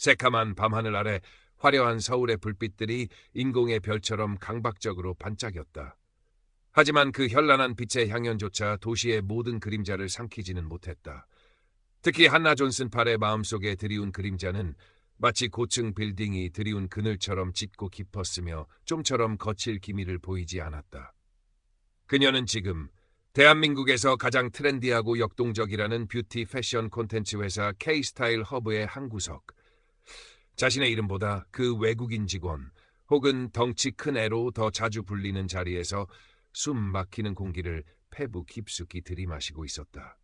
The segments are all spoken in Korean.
새카만 밤하늘 아래 화려한 서울의 불빛들이 인공의 별처럼 강박적으로 반짝였다. 하지만 그 현란한 빛의 향연조차 도시의 모든 그림자를 삼키지는 못했다. 특히 한나 존슨 팔의 마음속에 드리운 그림자는 마치 고층 빌딩이 드리운 그늘처럼 짙고 깊었으며 좀처럼 거칠 기미를 보이지 않았다. 그녀는 지금 대한민국에서 가장 트렌디하고 역동적이라는 뷰티 패션 콘텐츠 회사 K-스타일 허브의 한 구석, 자신의 이름보다 그 외국인 직원 혹은 덩치 큰 애로 더 자주 불리는 자리에서 숨 막히는 공기를 폐부 깊숙이 들이마시고 있었다.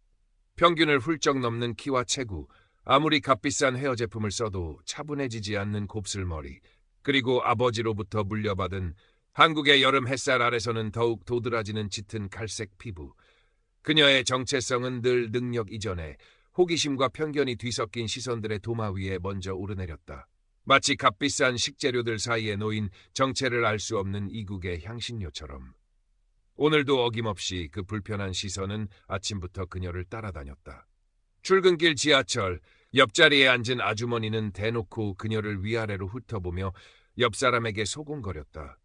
평균을 훌쩍 넘는 키와 체구, 아무리 값비싼 헤어 제품을 써도 차분해지지 않는 곱슬머리, 그리고 아버지로부터 물려받은 한국의 여름 햇살 아래서는 더욱 도드라지는 짙은 갈색 피부. 그녀의 정체성은 늘 능력 이전에 호기심과 편견이 뒤섞인 시선들의 도마 위에 먼저 오르내렸다. 마치 값비싼 식재료들 사이에 놓인 정체를 알 수 없는 이국의 향신료처럼. 오늘도 어김없이 그 불편한 시선은 아침부터 그녀를 따라다녔다. 출근길 지하철, 옆자리에 앉은 아주머니는 대놓고 그녀를 위아래로 훑어보며 옆 사람에게 소곤거렸다.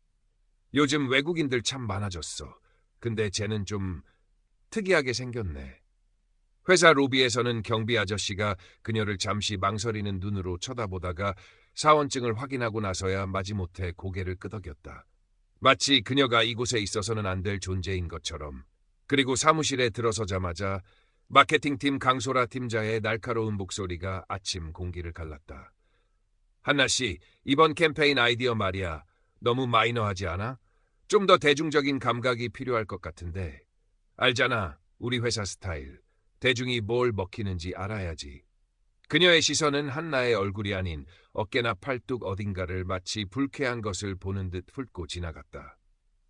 요즘 외국인들 참 많아졌어. 근데 쟤는 좀 특이하게 생겼네. 회사 로비에서는 경비 아저씨가 그녀를 잠시 망설이는 눈으로 쳐다보다가 사원증을 확인하고 나서야 마지못해 고개를 끄덕였다. 마치 그녀가 이곳에 있어서는 안 될 존재인 것처럼. 그리고 사무실에 들어서자마자 마케팅팀 강소라 팀장의 날카로운 목소리가 아침 공기를 갈랐다. 한나 씨, 이번 캠페인 아이디어 말이야. 너무 마이너하지 않아? 좀 더 대중적인 감각이 필요할 것 같은데. 알잖아, 우리 회사 스타일. 대중이 뭘 먹히는지 알아야지. 그녀의 시선은 한나의 얼굴이 아닌 어깨나 팔뚝 어딘가를 마치 불쾌한 것을 보는 듯 훑고 지나갔다.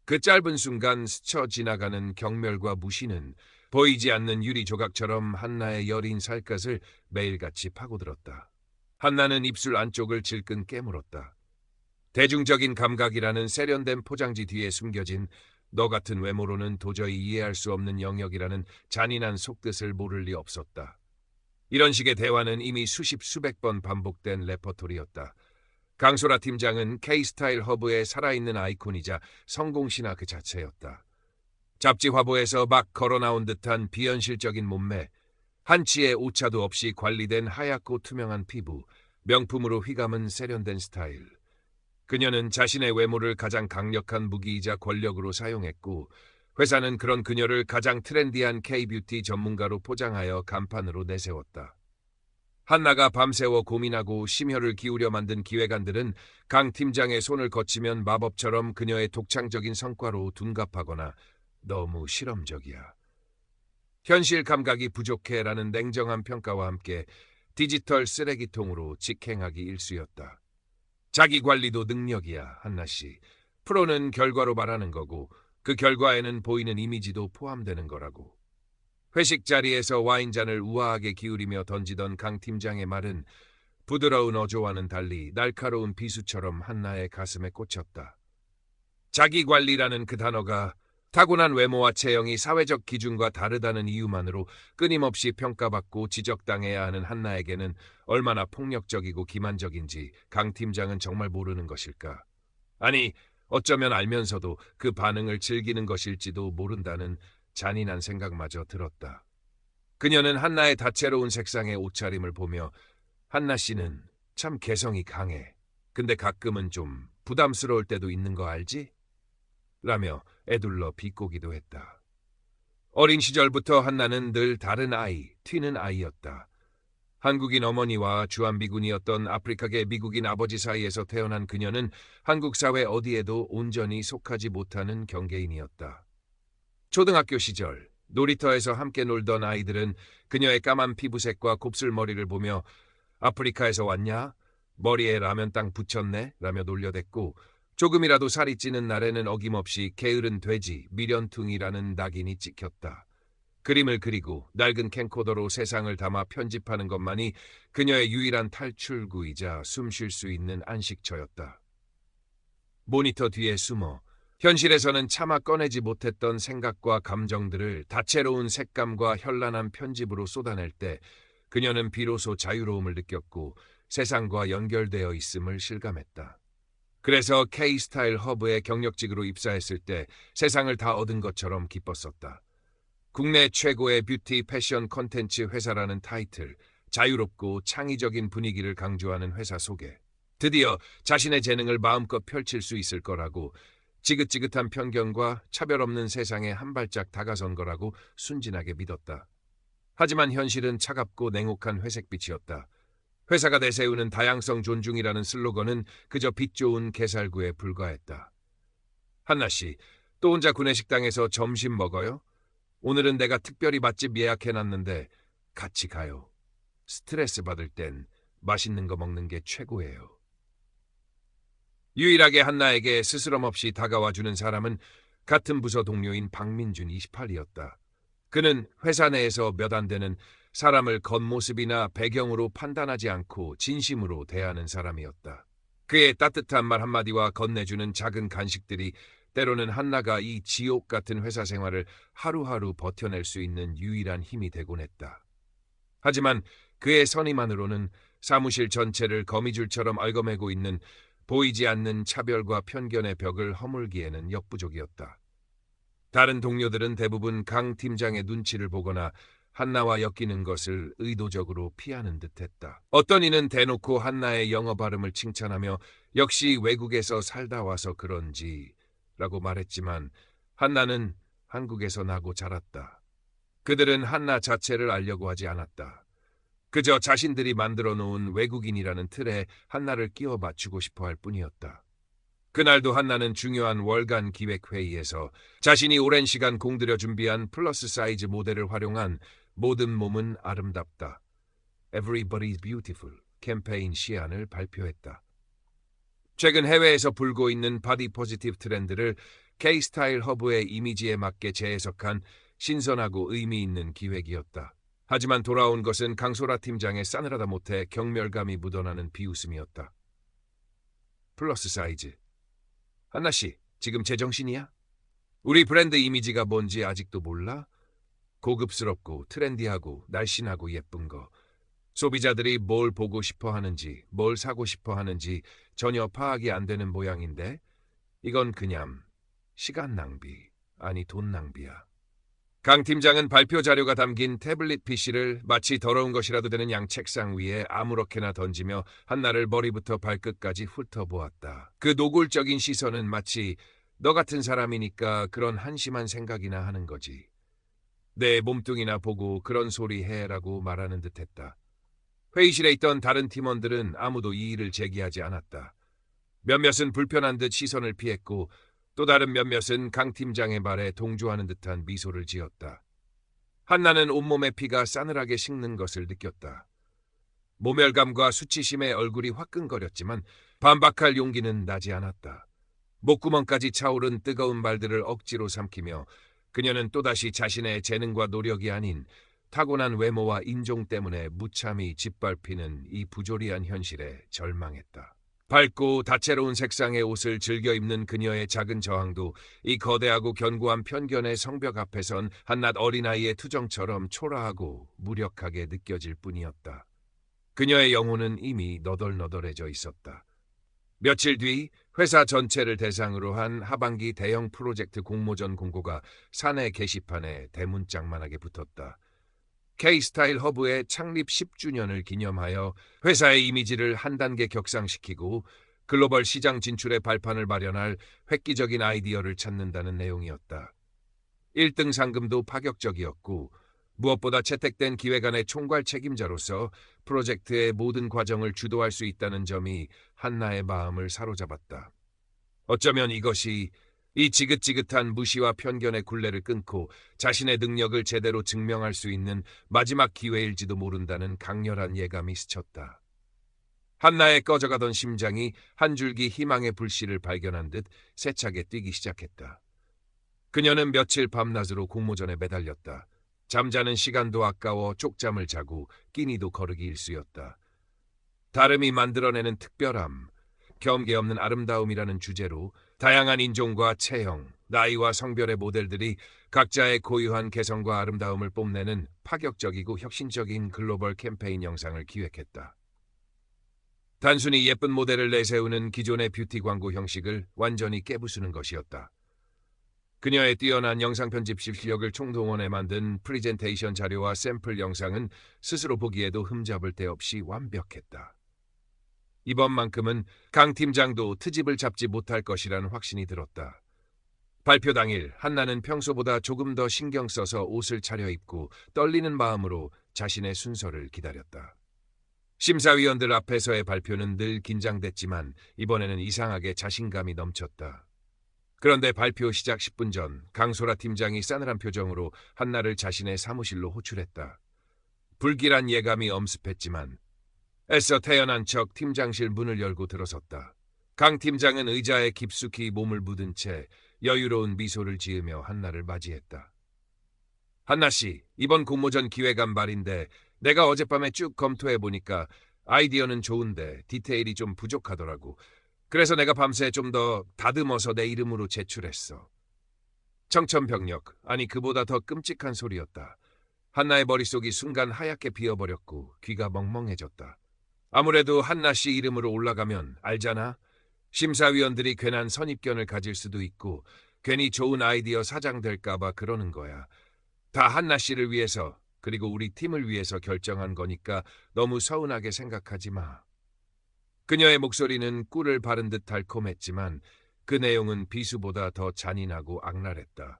그 짧은 순간 스쳐 지나가는 경멸과 무시는 보이지 않는 유리 조각처럼 한나의 여린 살갗을 매일같이 파고들었다. 한나는 입술 안쪽을 질끈 깨물었다. 대중적인 감각이라는 세련된 포장지 뒤에 숨겨진 너 같은 외모로는 도저히 이해할 수 없는 영역이라는 잔인한 속뜻을 모를 리 없었다. 이런 식의 대화는 이미 수십 수백 번 반복된 레퍼토리였다. 강소라 팀장은 K-스타일 허브의 살아있는 아이콘이자 성공신화 그 자체였다. 잡지 화보에서 막 걸어나온 듯한 비현실적인 몸매, 한치의 오차도 없이 관리된 하얗고 투명한 피부, 명품으로 휘감은 세련된 스타일. 그녀는 자신의 외모를 가장 강력한 무기이자 권력으로 사용했고 회사는 그런 그녀를 가장 트렌디한 K-뷰티 전문가로 포장하여 간판으로 내세웠다. 한나가 밤새워 고민하고 심혈을 기울여 만든 기획안들은 강 팀장의 손을 거치면 마법처럼 그녀의 독창적인 성과로 둔갑하거나 너무 실험적이야. 현실 감각이 부족해라는 냉정한 평가와 함께 디지털 쓰레기통으로 직행하기 일쑤였다. 자기 관리도 능력이야, 한나 씨. 프로는 결과로 말하는 거고 그 결과에는 보이는 이미지도 포함되는 거라고. 회식 자리에서 와인잔을 우아하게 기울이며 던지던 강 팀장의 말은 부드러운 어조와는 달리 날카로운 비수처럼 한나의 가슴에 꽂혔다. 자기 관리라는 그 단어가 타고난 외모와 체형이 사회적 기준과 다르다는 이유만으로 끊임없이 평가받고 지적당해야 하는 한나에게는 얼마나 폭력적이고 기만적인지 강 팀장은 정말 모르는 것일까. 아니, 어쩌면 알면서도 그 반응을 즐기는 것일지도 모른다는 잔인한 생각마저 들었다. 그녀는 한나의 다채로운 색상의 옷차림을 보며 한나 씨는 참 개성이 강해. 근데 가끔은 좀 부담스러울 때도 있는 거 알지? 라며 애둘러 비꼬기도 했다. 어린 시절부터 한나는 늘 다른 아이, 튀는 아이였다. 한국인 어머니와 주한미군이었던 아프리카계 미국인 아버지 사이에서 태어난 그녀는 한국 사회 어디에도 온전히 속하지 못하는 경계인이었다. 초등학교 시절 놀이터에서 함께 놀던 아이들은 그녀의 까만 피부색과 곱슬머리를 보며 아프리카에서 왔냐? 머리에 라면 땅 붙였네? 라며 놀려댔고 조금이라도 살이 찌는 날에는 어김없이 게으른 돼지, 미련퉁이라는 낙인이 찍혔다. 그림을 그리고 낡은 캠코더로 세상을 담아 편집하는 것만이 그녀의 유일한 탈출구이자 숨 쉴 수 있는 안식처였다. 모니터 뒤에 숨어 현실에서는 차마 꺼내지 못했던 생각과 감정들을 다채로운 색감과 현란한 편집으로 쏟아낼 때 그녀는 비로소 자유로움을 느꼈고 세상과 연결되어 있음을 실감했다. 그래서 K-스타일 허브에 경력직으로 입사했을 때 세상을 다 얻은 것처럼 기뻤었다. 국내 최고의 뷰티 패션 콘텐츠 회사라는 타이틀, 자유롭고 창의적인 분위기를 강조하는 회사 소개. 드디어 자신의 재능을 마음껏 펼칠 수 있을 거라고, 지긋지긋한 편견과 차별 없는 세상에 한 발짝 다가선 거라고 순진하게 믿었다. 하지만 현실은 차갑고 냉혹한 회색빛이었다. 회사가 내세우는 다양성 존중이라는 슬로건은 그저 빛 좋은 개살구에 불과했다. 한나 씨, 또 혼자 구내식당에서 점심 먹어요? 오늘은 내가 특별히 맛집 예약해놨는데 같이 가요. 스트레스 받을 땐 맛있는 거 먹는 게 최고예요. 유일하게 한나에게 스스럼 없이 다가와주는 사람은 같은 부서 동료인 박민준 28이었다. 그는 회사 내에서 몇 안 되는 사람을 겉모습이나 배경으로 판단하지 않고 진심으로 대하는 사람이었다. 그의 따뜻한 말 한마디와 건네주는 작은 간식들이 때로는 한나가 이 지옥 같은 회사 생활을 하루하루 버텨낼 수 있는 유일한 힘이 되곤 했다. 하지만 그의 선의만으로는 사무실 전체를 거미줄처럼 얽어매고 있는 보이지 않는 차별과 편견의 벽을 허물기에는 역부족이었다. 다른 동료들은 대부분 강 팀장의 눈치를 보거나 한나와 엮이는 것을 의도적으로 피하는 듯했다. 어떤 이는 대놓고 한나의 영어 발음을 칭찬하며 역시 외국에서 살다 와서 그런지 라고 말했지만 한나는 한국에서 나고 자랐다. 그들은 한나 자체를 알려고 하지 않았다. 그저 자신들이 만들어 놓은 외국인이라는 틀에 한나를 끼워 맞추고 싶어 할 뿐이었다. 그날도 한나는 중요한 월간 기획회의에서 자신이 오랜 시간 공들여 준비한 플러스 사이즈 모델을 활용한 모든 몸은 아름답다, Everybody's Beautiful 캠페인 시안을 발표했다. 최근 해외에서 불고 있는 바디 포지티브 트렌드를 K-스타일 허브의 이미지에 맞게 재해석한 신선하고 의미 있는 기획이었다. 하지만 돌아온 것은 강소라 팀장의 싸늘하다 못해 경멸감이 묻어나는 비웃음이었다. 플러스 사이즈. 한나씨, 지금 제정신이야? 우리 브랜드 이미지가 뭔지 아직도 몰라? 고급스럽고 트렌디하고 날씬하고 예쁜 거. 소비자들이 뭘 보고 싶어 하는지, 뭘 사고 싶어 하는지 전혀 파악이 안 되는 모양인데 이건 그냥 시간 낭비, 아니 돈 낭비야. 강 팀장은 발표 자료가 담긴 태블릿 PC를 마치 더러운 것이라도 되는 양 책상 위에 아무렇게나 던지며 한나를 머리부터 발끝까지 훑어보았다. 그 노골적인 시선은 마치 너 같은 사람이니까 그런 한심한 생각이나 하는 거지. 내 몸뚱이나 보고 그런 소리 해라고 말하는 듯했다. 회의실에 있던 다른 팀원들은 아무도 이의를 제기하지 않았다. 몇몇은 불편한 듯 시선을 피했고 또 다른 몇몇은 강 팀장의 말에 동조하는 듯한 미소를 지었다. 한나는 온몸의 피가 싸늘하게 식는 것을 느꼈다. 모멸감과 수치심에 얼굴이 화끈거렸지만 반박할 용기는 나지 않았다. 목구멍까지 차오른 뜨거운 말들을 억지로 삼키며 그녀는 또다시 자신의 재능과 노력이 아닌 타고난 외모와 인종 때문에 무참히 짓밟히는 이 부조리한 현실에 절망했다. 밝고 다채로운 색상의 옷을 즐겨 입는 그녀의 작은 저항도 이 거대하고 견고한 편견의 성벽 앞에선 한낱 어린아이의 투정처럼 초라하고 무력하게 느껴질 뿐이었다. 그녀의 영혼은 이미 너덜너덜해져 있었다. 며칠 뒤 회사 전체를 대상으로 한 하반기 대형 프로젝트 공모전 공고가 사내 게시판에 대문짝만하게 붙었다. K-스타일 허브의 창립 10주년을 기념하여 회사의 이미지를 한 단계 격상시키고 글로벌 시장 진출의 발판을 마련할 획기적인 아이디어를 찾는다는 내용이었다. 1등 상금도 파격적이었고 무엇보다 채택된 기획안의 총괄 책임자로서 프로젝트의 모든 과정을 주도할 수 있다는 점이 한나의 마음을 사로잡았다. 어쩌면 이것이 이 지긋지긋한 무시와 편견의 굴레를 끊고 자신의 능력을 제대로 증명할 수 있는 마지막 기회일지도 모른다는 강렬한 예감이 스쳤다. 한나의 꺼져가던 심장이 한 줄기 희망의 불씨를 발견한 듯 세차게 뛰기 시작했다. 그녀는 며칠 밤낮으로 공모전에 매달렸다. 잠자는 시간도 아까워 쪽잠을 자고 끼니도 거르기 일쑤였다. 다름이 만들어내는 특별함, 겸개 없는 아름다움이라는 주제로 다양한 인종과 체형, 나이와 성별의 모델들이 각자의 고유한 개성과 아름다움을 뽐내는 파격적이고 혁신적인 글로벌 캠페인 영상을 기획했다. 단순히 예쁜 모델을 내세우는 기존의 뷰티 광고 형식을 완전히 깨부수는 것이었다. 그녀의 뛰어난 영상 편집 실력을 총동원해 만든 프리젠테이션 자료와 샘플 영상은 스스로 보기에도 흠잡을 데 없이 완벽했다. 이번만큼은 강 팀장도 트집을 잡지 못할 것이라는 확신이 들었다. 발표 당일 한나는 평소보다 조금 더 신경 써서 옷을 차려입고 떨리는 마음으로 자신의 순서를 기다렸다. 심사위원들 앞에서의 발표는 늘 긴장됐지만 이번에는 이상하게 자신감이 넘쳤다. 그런데 발표 시작 10분 전 강소라 팀장이 싸늘한 표정으로 한나를 자신의 사무실로 호출했다. 불길한 예감이 엄습했지만 애써 태연한 척 팀장실 문을 열고 들어섰다. 강 팀장은 의자에 깊숙이 몸을 묻은 채 여유로운 미소를 지으며 한나를 맞이했다. 한나 씨, 이번 공모전 기획안 말인데 내가 어젯밤에 쭉 검토해보니까 아이디어는 좋은데 디테일이 좀 부족하더라고. 그래서 내가 밤새 좀 더 다듬어서 내 이름으로 제출했어. 청천벽력, 아니 그보다 더 끔찍한 소리였다. 한나의 머릿속이 순간 하얗게 비어버렸고 귀가 멍멍해졌다. 아무래도 한나 씨 이름으로 올라가면 알잖아. 심사위원들이 괜한 선입견을 가질 수도 있고 괜히 좋은 아이디어 사장 될까봐 그러는 거야. 다 한나 씨를 위해서 그리고 우리 팀을 위해서 결정한 거니까 너무 서운하게 생각하지 마. 그녀의 목소리는 꿀을 바른 듯 달콤했지만 그 내용은 비수보다 더 잔인하고 악랄했다.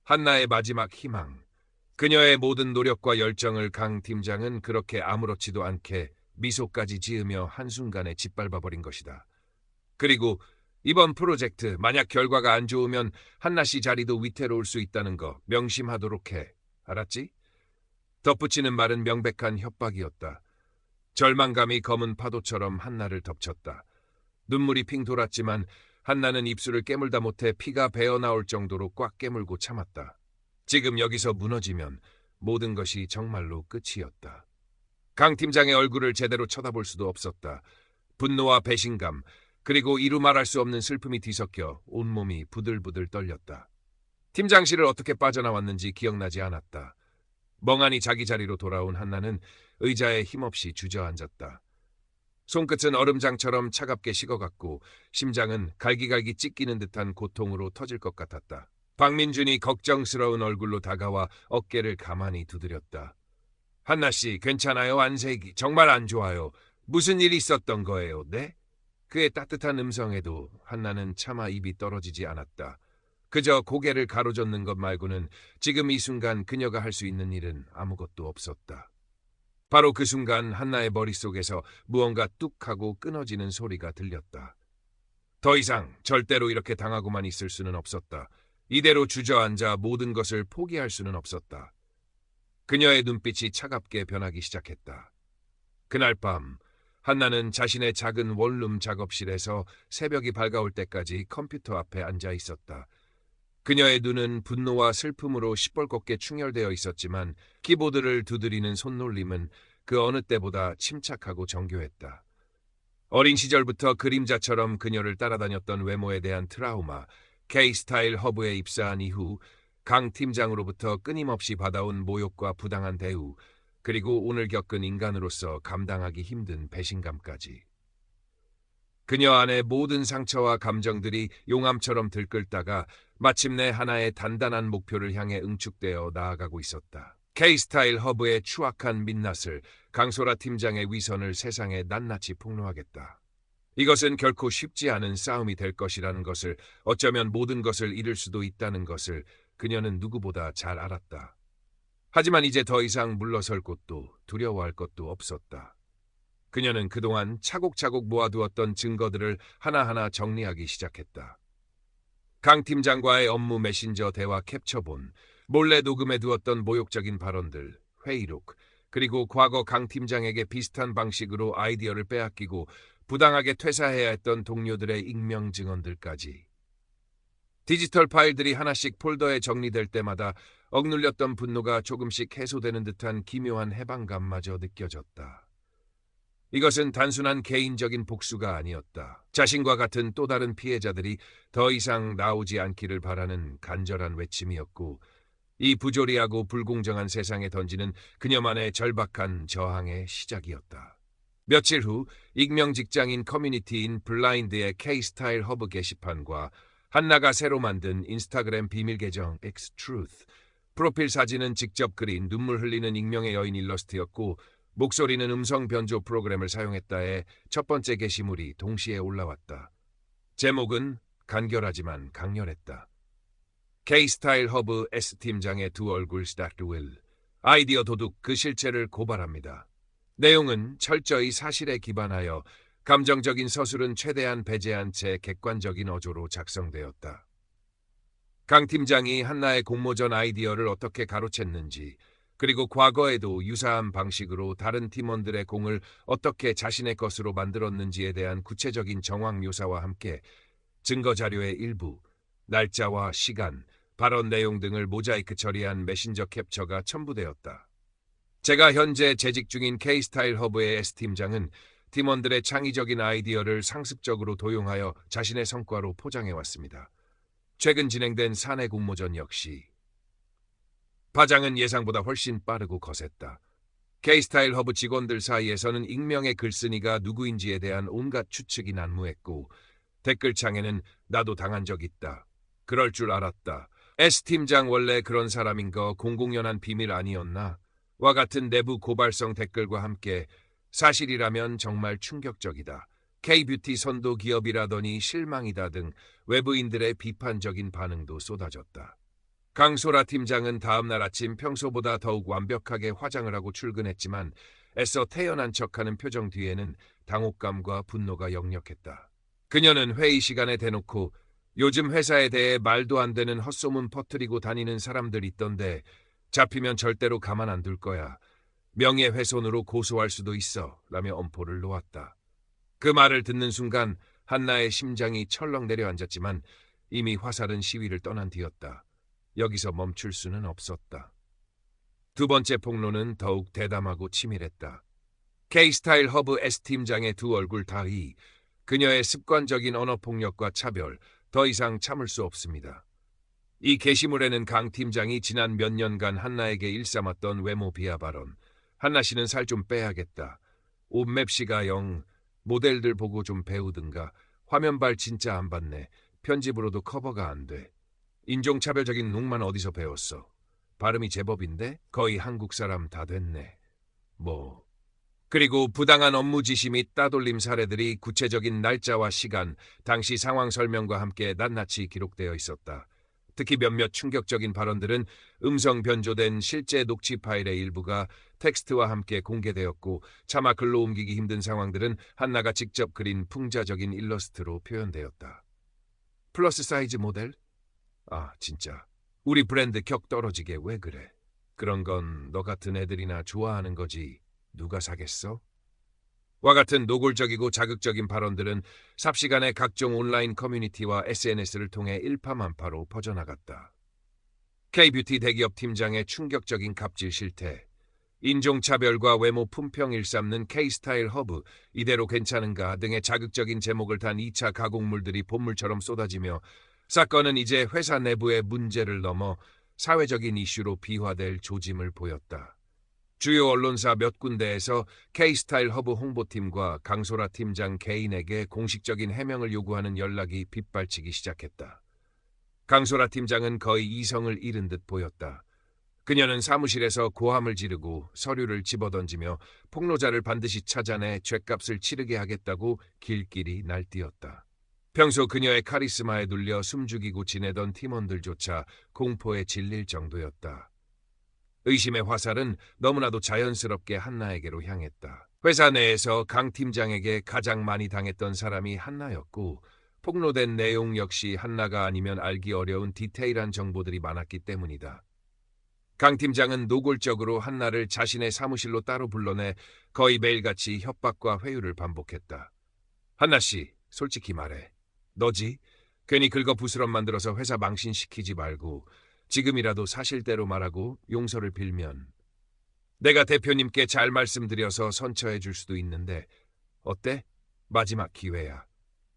한나의 마지막 희망. 그녀의 모든 노력과 열정을 강 팀장은 그렇게 아무렇지도 않게 미소까지 지으며 한순간에 짓밟아버린 것이다. 그리고 이번 프로젝트 만약 결과가 안 좋으면 한나 씨 자리도 위태로울 수 있다는 거 명심하도록 해. 알았지? 덧붙이는 말은 명백한 협박이었다. 절망감이 검은 파도처럼 한나를 덮쳤다. 눈물이 핑 돌았지만 한나는 입술을 깨물다 못해 피가 배어나올 정도로 꽉 깨물고 참았다. 지금 여기서 무너지면 모든 것이 정말로 끝이었다. 강 팀장의 얼굴을 제대로 쳐다볼 수도 없었다. 분노와 배신감, 그리고 이루 말할 수 없는 슬픔이 뒤섞여 온몸이 부들부들 떨렸다. 팀장실을 어떻게 빠져나왔는지 기억나지 않았다. 멍하니 자기 자리로 돌아온 한나는 의자에 힘없이 주저앉았다. 손끝은 얼음장처럼 차갑게 식어갔고 심장은 갈기갈기 찢기는 듯한 고통으로 터질 것 같았다. 박민준이 걱정스러운 얼굴로 다가와 어깨를 가만히 두드렸다. 한나 씨, 괜찮아요? 안색이 정말 안 좋아요. 무슨 일이 있었던 거예요? 네? 그의 따뜻한 음성에도 한나는 차마 입이 떨어지지 않았다. 그저 고개를 가로젓는 것 말고는 지금 이 순간 그녀가 할 수 있는 일은 아무것도 없었다. 바로 그 순간 한나의 머릿속에서 무언가 뚝 하고 끊어지는 소리가 들렸다. 더 이상 절대로 이렇게 당하고만 있을 수는 없었다. 이대로 주저앉아 모든 것을 포기할 수는 없었다. 그녀의 눈빛이 차갑게 변하기 시작했다. 그날 밤 한나는 자신의 작은 원룸 작업실에서 새벽이 밝아올 때까지 컴퓨터 앞에 앉아 있었다. 그녀의 눈은 분노와 슬픔으로 시뻘겋게 충혈되어 있었지만 키보드를 두드리는 손놀림은 그 어느 때보다 침착하고 정교했다. 어린 시절부터 그림자처럼 그녀를 따라다녔던 외모에 대한 트라우마, K-스타일 허브에 입사한 이후 강 팀장으로부터 끊임없이 받아온 모욕과 부당한 대우, 그리고 오늘 겪은 인간으로서 감당하기 힘든 배신감까지. 그녀 안의 모든 상처와 감정들이 용암처럼 들끓다가 마침내 하나의 단단한 목표를 향해 응축되어 나아가고 있었다. K-스타일 허브의 추악한 민낯을 강소라 팀장의 위선을 세상에 낱낱이 폭로하겠다. 이것은 결코 쉽지 않은 싸움이 될 것이라는 것을, 어쩌면 모든 것을 잃을 수도 있다는 것을 그녀는 누구보다 잘 알았다. 하지만 이제 더 이상 물러설 곳도 두려워할 것도 없었다. 그녀는 그동안 차곡차곡 모아두었던 증거들을 하나하나 정리하기 시작했다. 강 팀장과의 업무 메신저 대화 캡처본, 몰래 녹음해두었던 모욕적인 발언들, 회의록, 그리고 과거 강 팀장에게 비슷한 방식으로 아이디어를 빼앗기고 부당하게 퇴사해야 했던 동료들의 익명 증언들까지. 디지털 파일들이 하나씩 폴더에 정리될 때마다 억눌렸던 분노가 조금씩 해소되는 듯한 기묘한 해방감마저 느껴졌다. 이것은 단순한 개인적인 복수가 아니었다. 자신과 같은 또 다른 피해자들이 더 이상 나오지 않기를 바라는 간절한 외침이었고, 이 부조리하고 불공정한 세상에 던지는 그녀만의 절박한 저항의 시작이었다. 며칠 후 익명 직장인 커뮤니티인 블라인드의 K-스타일 허브 게시판과 한나가 새로 만든 인스타그램 비밀 계정 Xtruth 프로필 사진은 직접 그린 눈물 흘리는 익명의 여인 일러스트였고 목소리는 음성 변조 프로그램을 사용했다에 첫 번째 게시물이 동시에 올라왔다. 제목은 간결하지만 강렬했다. K-스타일 허브 S팀장의 두 얼굴 stacked will. 아이디어 도둑 그 실체를 고발합니다. 내용은 철저히 사실에 기반하여 감정적인 서술은 최대한 배제한 채 객관적인 어조로 작성되었다. 강 팀장이 한나의 공모전 아이디어를 어떻게 가로챘는지, 그리고 과거에도 유사한 방식으로 다른 팀원들의 공을 어떻게 자신의 것으로 만들었는지에 대한 구체적인 정황 묘사와 함께 증거 자료의 일부, 날짜와 시간, 발언 내용 등을 모자이크 처리한 메신저 캡처가 첨부되었다. 제가 현재 재직 중인 K-스타일 허브의 S팀장은 팀원들의 창의적인 아이디어를 상습적으로 도용하여 자신의 성과로 포장해왔습니다. 최근 진행된 사내 공모전 역시 파장은 예상보다 훨씬 빠르고 거셌다. K-스타일 허브 직원들 사이에서는 익명의 글쓴이가 누구인지에 대한 온갖 추측이 난무했고 댓글창에는 나도 당한 적 있다. 그럴 줄 알았다. S팀장 원래 그런 사람인 거 공공연한 비밀 아니었나? 와 같은 내부 고발성 댓글과 함께 사실이라면 정말 충격적이다. K-뷰티 선도 기업이라더니 실망이다 등 외부인들의 비판적인 반응도 쏟아졌다. 강소라 팀장은 다음날 아침 평소보다 더욱 완벽하게 화장을 하고 출근했지만 애써 태연한 척하는 표정 뒤에는 당혹감과 분노가 역력했다. 그녀는 회의 시간에 대놓고 요즘 회사에 대해 말도 안 되는 헛소문 퍼뜨리고 다니는 사람들 있던데 잡히면 절대로 가만 안 둘 거야. 명예훼손으로 고소할 수도 있어. 라며 엄포를 놓았다. 그 말을 듣는 순간 한나의 심장이 철렁 내려앉았지만 이미 화살은 시위를 떠난 뒤였다. 여기서 멈출 수는 없었다. 두 번째 폭로는 더욱 대담하고 치밀했다. K-스타일 허브 S팀장의 두 얼굴 다이, 그녀의 습관적인 언어폭력과 차별, 더 이상 참을 수 없습니다. 이 게시물에는 강 팀장이 지난 몇 년간 한나에게 일삼았던 외모 비하 발언, 한나 씨는 살 좀 빼야겠다, 옷 맵시가 영, 모델들 보고 좀 배우든가, 화면발 진짜 안 봤네, 편집으로도 커버가 안 돼, 인종차별적인 룩만 어디서 배웠어, 발음이 제법인데 거의 한국 사람 다 됐네, 뭐... 그리고 부당한 업무 지시 및 따돌림 사례들이 구체적인 날짜와 시간, 당시 상황 설명과 함께 낱낱이 기록되어 있었다. 특히 몇몇 충격적인 발언들은 음성 변조된 실제 녹취 파일의 일부가 텍스트와 함께 공개되었고 차마 글로 옮기기 힘든 상황들은 한나가 직접 그린 풍자적인 일러스트로 표현되었다. 플러스 사이즈 모델? 아, 진짜. 우리 브랜드 격 떨어지게 왜 그래? 그런 건 너 같은 애들이나 좋아하는 거지. 누가 사겠어? 와 같은 노골적이고 자극적인 발언들은 삽시간에 각종 온라인 커뮤니티와 SNS를 통해 일파만파로 퍼져나갔다. K-뷰티 대기업 팀장의 충격적인 갑질 실태, 인종차별과 외모 품평 일삼는 K-스타일 허브, 이대로 괜찮은가 등의 자극적인 제목을 단 2차 가공물들이 본물처럼 쏟아지며 사건은 이제 회사 내부의 문제를 넘어 사회적인 이슈로 비화될 조짐을 보였다. 주요 언론사 몇 군데에서 K-스타일 허브 홍보팀과 강소라 팀장 개인에게 공식적인 해명을 요구하는 연락이 빗발치기 시작했다. 강소라 팀장은 거의 이성을 잃은 듯 보였다. 그녀는 사무실에서 고함을 지르고 서류를 집어던지며 폭로자를 반드시 찾아내 죗값을 치르게 하겠다고 길길이 날뛰었다. 평소 그녀의 카리스마에 눌려 숨죽이고 지내던 팀원들조차 공포에 질릴 정도였다. 의심의 화살은 너무나도 자연스럽게 한나에게로 향했다. 회사 내에서 강 팀장에게 가장 많이 당했던 사람이 한나였고 폭로된 내용 역시 한나가 아니면 알기 어려운 디테일한 정보들이 많았기 때문이다. 강 팀장은 노골적으로 한나를 자신의 사무실로 따로 불러내 거의 매일같이 협박과 회유를 반복했다. 한나 씨, 솔직히 말해. 너지? 괜히 긁어부스럼 만들어서 회사 망신시키지 말고 지금이라도 사실대로 말하고 용서를 빌면 내가 대표님께 잘 말씀드려서 선처해 줄 수도 있는데 어때? 마지막 기회야.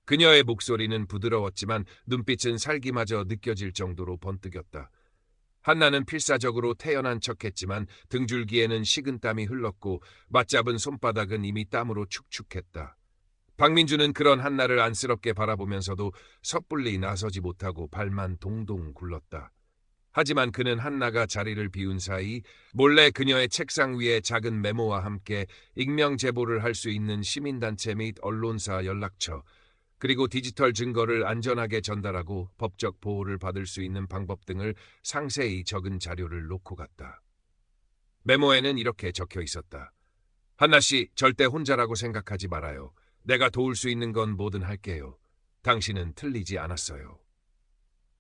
그녀의 목소리는 부드러웠지만 눈빛은 살기마저 느껴질 정도로 번뜩였다. 한나는 필사적으로 태연한 척했지만 등줄기에는 식은땀이 흘렀고 맞잡은 손바닥은 이미 땀으로 축축했다. 박민주는 그런 한나를 안쓰럽게 바라보면서도 섣불리 나서지 못하고 발만 동동 굴렀다. 하지만 그는 한나가 자리를 비운 사이 몰래 그녀의 책상 위에 작은 메모와 함께 익명 제보를 할 수 있는 시민단체 및 언론사 연락처, 그리고 디지털 증거를 안전하게 전달하고 법적 보호를 받을 수 있는 방법 등을 상세히 적은 자료를 놓고 갔다. 메모에는 이렇게 적혀 있었다. 한나 씨, 절대 혼자라고 생각하지 말아요. 내가 도울 수 있는 건 뭐든 할게요. 당신은 틀리지 않았어요.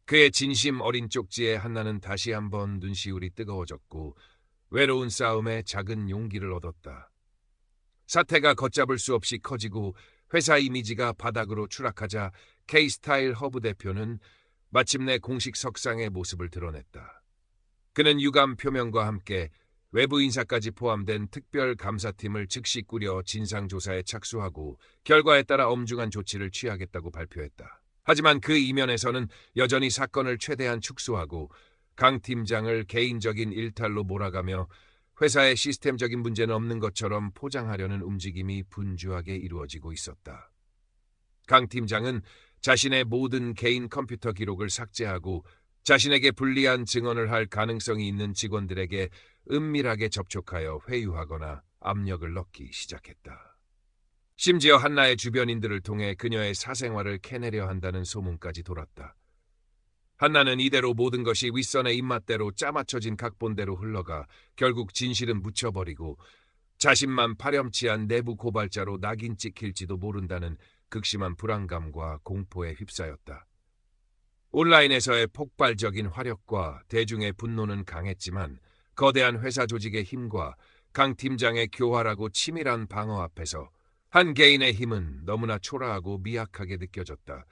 그의 진심 어린 쪽지에 한나는 다시 한번 눈시울이 뜨거워졌고 외로운 싸움에 작은 용기를 얻었다. 사태가 걷잡을 수 없이 커지고 회사 이미지가 바닥으로 추락하자 K스타일 허브 대표는 마침내 공식 석상의 모습을 드러냈다. 그는 유감 표명과 함께 외부 인사까지 포함된 특별 감사팀을 즉시 꾸려 진상조사에 착수하고 결과에 따라 엄중한 조치를 취하겠다고 발표했다. 하지만 그 이면에서는 여전히 사건을 최대한 축소하고 강 팀장을 개인적인 일탈로 몰아가며 회사에 시스템적인 문제는 없는 것처럼 포장하려는 움직임이 분주하게 이루어지고 있었다. 강 팀장은 자신의 모든 개인 컴퓨터 기록을 삭제하고 자신에게 불리한 증언을 할 가능성이 있는 직원들에게 은밀하게 접촉하여 회유하거나 압력을 넣기 시작했다. 심지어 한나의 주변인들을 통해 그녀의 사생활을 캐내려 한다는 소문까지 돌았다. 한나는 이대로 모든 것이 윗선의 입맛대로 짜맞춰진 각본대로 흘러가 결국 진실은 묻혀버리고 자신만 파렴치한 내부 고발자로 낙인 찍힐지도 모른다는 극심한 불안감과 공포에 휩싸였다. 온라인에서의 폭발적인 화력과 대중의 분노는 강했지만 거대한 회사 조직의 힘과 강 팀장의 교활하고 치밀한 방어 앞에서 한 개인의 힘은 너무나 초라하고 미약하게 느껴졌다.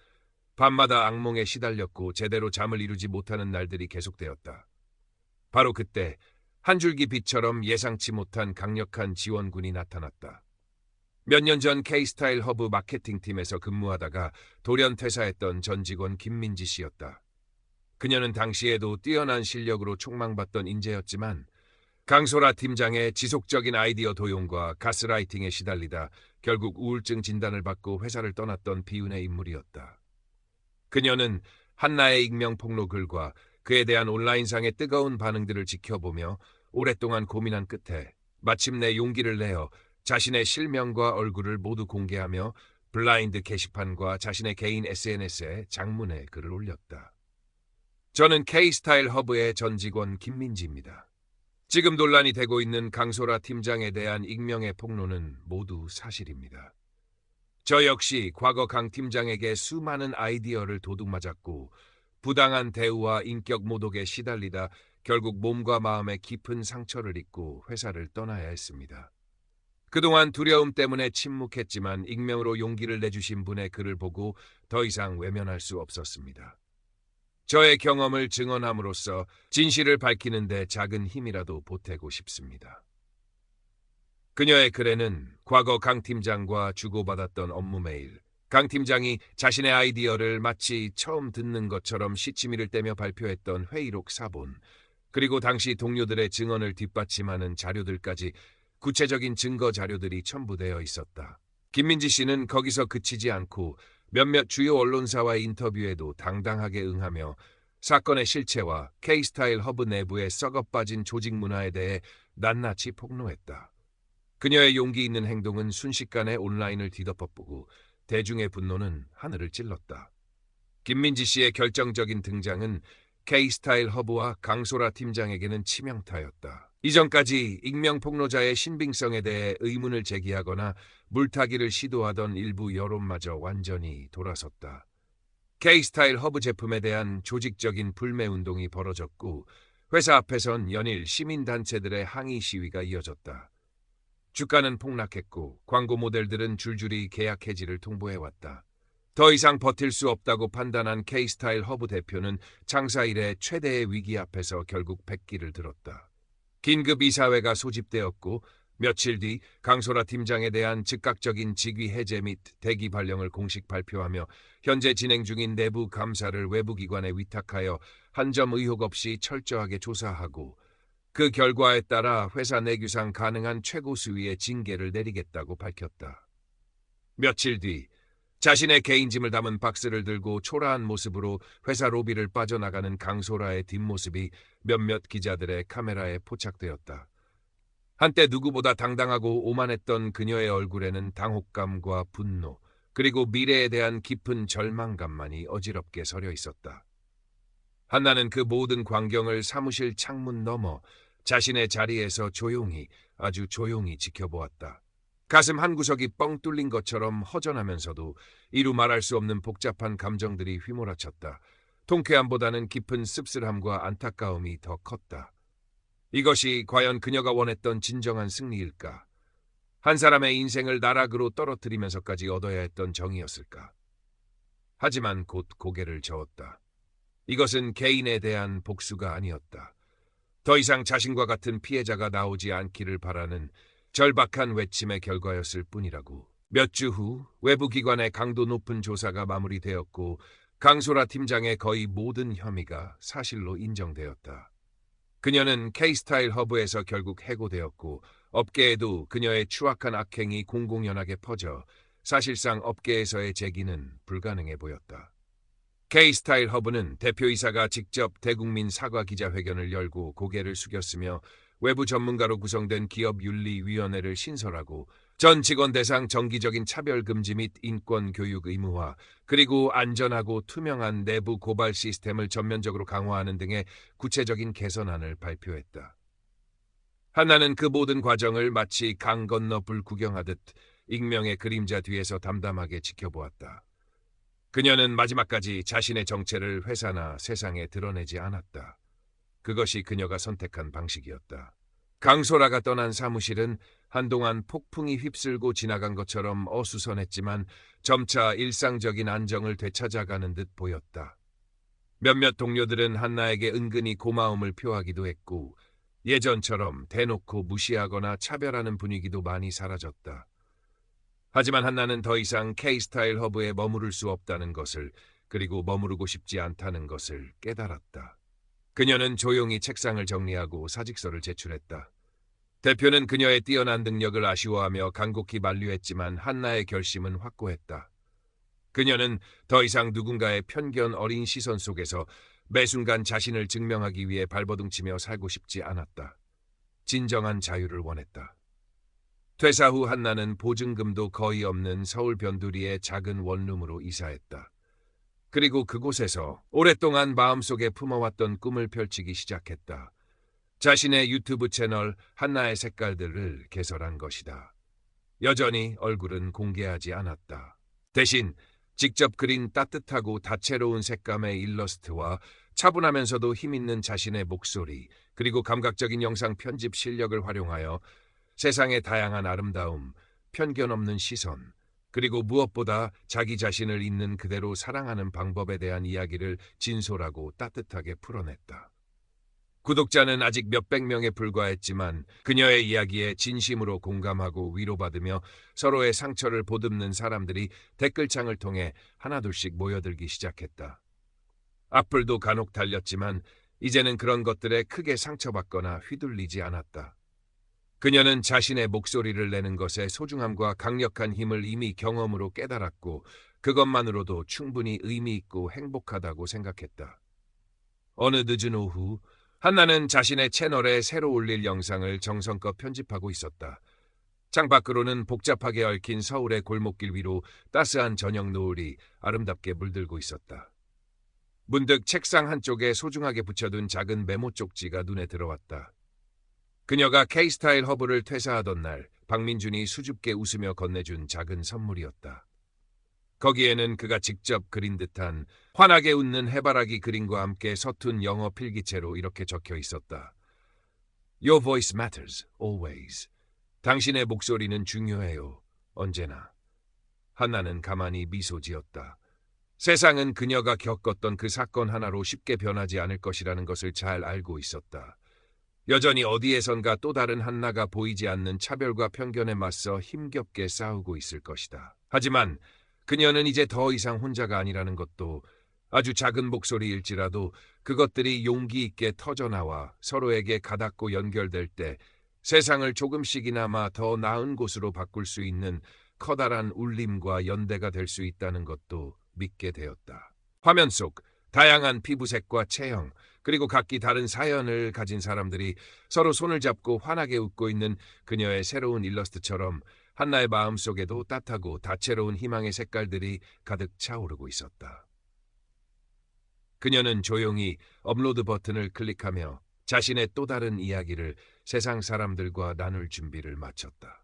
밤마다 악몽에 시달렸고 제대로 잠을 이루지 못하는 날들이 계속되었다. 바로 그때 한 줄기 빛처럼 예상치 못한 강력한 지원군이 나타났다. 몇 년 전 K스타일 허브 마케팅팀에서 근무하다가 돌연 퇴사했던 전 직원 김민지 씨였다. 그녀는 당시에도 뛰어난 실력으로 촉망받던 인재였지만 강소라 팀장의 지속적인 아이디어 도용과 가스라이팅에 시달리다 결국 우울증 진단을 받고 회사를 떠났던 비운의 인물이었다. 그녀는 한나의 익명 폭로 글과 그에 대한 온라인상의 뜨거운 반응들을 지켜보며 오랫동안 고민한 끝에 마침내 용기를 내어 자신의 실명과 얼굴을 모두 공개하며 블라인드 게시판과 자신의 개인 SNS에 장문의 글을 올렸다. 저는 K스타일 허브의 전 직원 김민지입니다. 지금 논란이 되고 있는 강소라 팀장에 대한 익명의 폭로는 모두 사실입니다. 저 역시 과거 강 팀장에게 수많은 아이디어를 도둑맞았고 부당한 대우와 인격 모독에 시달리다 결국 몸과 마음에 깊은 상처를 입고 회사를 떠나야 했습니다. 그동안 두려움 때문에 침묵했지만 익명으로 용기를 내주신 분의 글을 보고 더 이상 외면할 수 없었습니다. 저의 경험을 증언함으로써 진실을 밝히는 데 작은 힘이라도 보태고 싶습니다. 그녀의 글에는 과거 강 팀장과 주고받았던 업무 메일, 강 팀장이 자신의 아이디어를 마치 처음 듣는 것처럼 시치미를 떼며 발표했던 회의록 사본, 그리고 당시 동료들의 증언을 뒷받침하는 자료들까지 구체적인 증거 자료들이 첨부되어 있었다. 김민지 씨는 거기서 그치지 않고 몇몇 주요 언론사와의 인터뷰에도 당당하게 응하며 사건의 실체와 K스타일 허브 내부의 썩어빠진 조직 문화에 대해 낱낱이 폭로했다. 그녀의 용기 있는 행동은 순식간에 온라인을 뒤덮어보고 대중의 분노는 하늘을 찔렀다. 김민지 씨의 결정적인 등장은 K스타일 허브와 강소라 팀장에게는 치명타였다. 이전까지 익명 폭로자의 신빙성에 대해 의문을 제기하거나 물타기를 시도하던 일부 여론마저 완전히 돌아섰다. K스타일 허브 제품에 대한 조직적인 불매운동이 벌어졌고 회사 앞에선 연일 시민단체들의 항의 시위가 이어졌다. 주가는 폭락했고 광고 모델들은 줄줄이 계약 해지를 통보해왔다. 더 이상 버틸 수 없다고 판단한 K스타일 허브 대표는 창사 이래 최대의 위기 앞에서 결국 백기를 들었다. 긴급 이사회가 소집되었고 며칠 뒤 강소라 팀장에 대한 즉각적인 직위 해제 및 대기 발령을 공식 발표하며 현재 진행 중인 내부 감사를 외부 기관에 위탁하여 한 점 의혹 없이 철저하게 조사하고 그 결과에 따라 회사 내규상 가능한 최고 수위의 징계를 내리겠다고 밝혔다. 며칠 뒤 자신의 개인 짐을 담은 박스를 들고 초라한 모습으로 회사 로비를 빠져나가는 강소라의 뒷모습이 몇몇 기자들의 카메라에 포착되었다. 한때 누구보다 당당하고 오만했던 그녀의 얼굴에는 당혹감과 분노, 그리고 미래에 대한 깊은 절망감만이 어지럽게 서려 있었다. 한나는 그 모든 광경을 사무실 창문 너머 자신의 자리에서 조용히, 아주 조용히 지켜보았다. 가슴 한구석이 뻥 뚫린 것처럼 허전하면서도 이루 말할 수 없는 복잡한 감정들이 휘몰아쳤다. 통쾌함보다는 깊은 씁쓸함과 안타까움이 더 컸다. 이것이 과연 그녀가 원했던 진정한 승리일까? 한 사람의 인생을 나락으로 떨어뜨리면서까지 얻어야 했던 정의였을까? 하지만 곧 고개를 저었다. 이것은 개인에 대한 복수가 아니었다. 더 이상 자신과 같은 피해자가 나오지 않기를 바라는 절박한 외침의 결과였을 뿐이라고. 몇 주 후 외부 기관의 강도 높은 조사가 마무리되었고 강소라 팀장의 거의 모든 혐의가 사실로 인정되었다. 그녀는 K스타일 허브에서 결국 해고되었고 업계에도 그녀의 추악한 악행이 공공연하게 퍼져 사실상 업계에서의 재기는 불가능해 보였다. K스타일 허브는 대표이사가 직접 대국민 사과 기자회견을 열고 고개를 숙였으며 외부 전문가로 구성된 기업윤리위원회를 신설하고 전 직원 대상 정기적인 차별금지 및 인권교육 의무화, 그리고 안전하고 투명한 내부 고발 시스템을 전면적으로 강화하는 등의 구체적인 개선안을 발표했다. 한나는 그 모든 과정을 마치 강 건너 불 구경하듯 익명의 그림자 뒤에서 담담하게 지켜보았다. 그녀는 마지막까지 자신의 정체를 회사나 세상에 드러내지 않았다. 그것이 그녀가 선택한 방식이었다. 강소라가 떠난 사무실은 한동안 폭풍이 휩쓸고 지나간 것처럼 어수선했지만 점차 일상적인 안정을 되찾아가는 듯 보였다. 몇몇 동료들은 한나에게 은근히 고마움을 표하기도 했고 예전처럼 대놓고 무시하거나 차별하는 분위기도 많이 사라졌다. 하지만 한나는 더 이상 K스타일 허브에 머무를 수 없다는 것을, 그리고 머무르고 싶지 않다는 것을 깨달았다. 그녀는 조용히 책상을 정리하고 사직서를 제출했다. 대표는 그녀의 뛰어난 능력을 아쉬워하며 간곡히 만류했지만 한나의 결심은 확고했다. 그녀는 더 이상 누군가의 편견 어린 시선 속에서 매 순간 자신을 증명하기 위해 발버둥치며 살고 싶지 않았다. 진정한 자유를 원했다. 퇴사 후 한나는 보증금도 거의 없는 서울 변두리의 작은 원룸으로 이사했다. 그리고 그곳에서 오랫동안 마음속에 품어왔던 꿈을 펼치기 시작했다. 자신의 유튜브 채널 한나의 색깔들을 개설한 것이다. 여전히 얼굴은 공개하지 않았다. 대신 직접 그린 따뜻하고 다채로운 색감의 일러스트와 차분하면서도 힘있는 자신의 목소리, 그리고 감각적인 영상 편집 실력을 활용하여 세상의 다양한 아름다움, 편견 없는 시선, 그리고 무엇보다 자기 자신을 있는 그대로 사랑하는 방법에 대한 이야기를 진솔하고 따뜻하게 풀어냈다. 구독자는 아직 몇백 명에 불과했지만 그녀의 이야기에 진심으로 공감하고 위로받으며 서로의 상처를 보듬는 사람들이 댓글창을 통해 하나둘씩 모여들기 시작했다. 악플도 간혹 달렸지만 이제는 그런 것들에 크게 상처받거나 휘둘리지 않았다. 그녀는 자신의 목소리를 내는 것의 소중함과 강력한 힘을 이미 경험으로 깨달았고 그것만으로도 충분히 의미 있고 행복하다고 생각했다. 어느 늦은 오후 한나는 자신의 채널에 새로 올릴 영상을 정성껏 편집하고 있었다. 창밖으로는 복잡하게 얽힌 서울의 골목길 위로 따스한 저녁 노을이 아름답게 물들고 있었다. 문득 책상 한쪽에 소중하게 붙여둔 작은 메모 쪽지가 눈에 들어왔다. 그녀가 K스타일 허브를 퇴사하던 날 박민준이 수줍게 웃으며 건네준 작은 선물이었다. 거기에는 그가 직접 그린 듯한 환하게 웃는 해바라기 그림과 함께 서툰 영어 필기체로 이렇게 적혀 있었다. Your voice matters, always. 당신의 목소리는 중요해요, 언제나. 한나는 가만히 미소 지었다. 세상은 그녀가 겪었던 그 사건 하나로 쉽게 변하지 않을 것이라는 것을 잘 알고 있었다. 여전히 어디에선가 또 다른 한나가 보이지 않는 차별과 편견에 맞서 힘겹게 싸우고 있을 것이다. 하지만 그녀는 이제 더 이상 혼자가 아니라는 것도, 아주 작은 목소리일지라도 그것들이 용기 있게 터져나와 서로에게 가닿고 연결될 때 세상을 조금씩이나마 더 나은 곳으로 바꿀 수 있는 커다란 울림과 연대가 될 수 있다는 것도 믿게 되었다. 화면 속 다양한 피부색과 체형, 그리고 각기 다른 사연을 가진 사람들이 서로 손을 잡고 환하게 웃고 있는 그녀의 새로운 일러스트처럼 한나의 마음속에도 따뜻하고 다채로운 희망의 색깔들이 가득 차오르고 있었다. 그녀는 조용히 업로드 버튼을 클릭하며 자신의 또 다른 이야기를 세상 사람들과 나눌 준비를 마쳤다.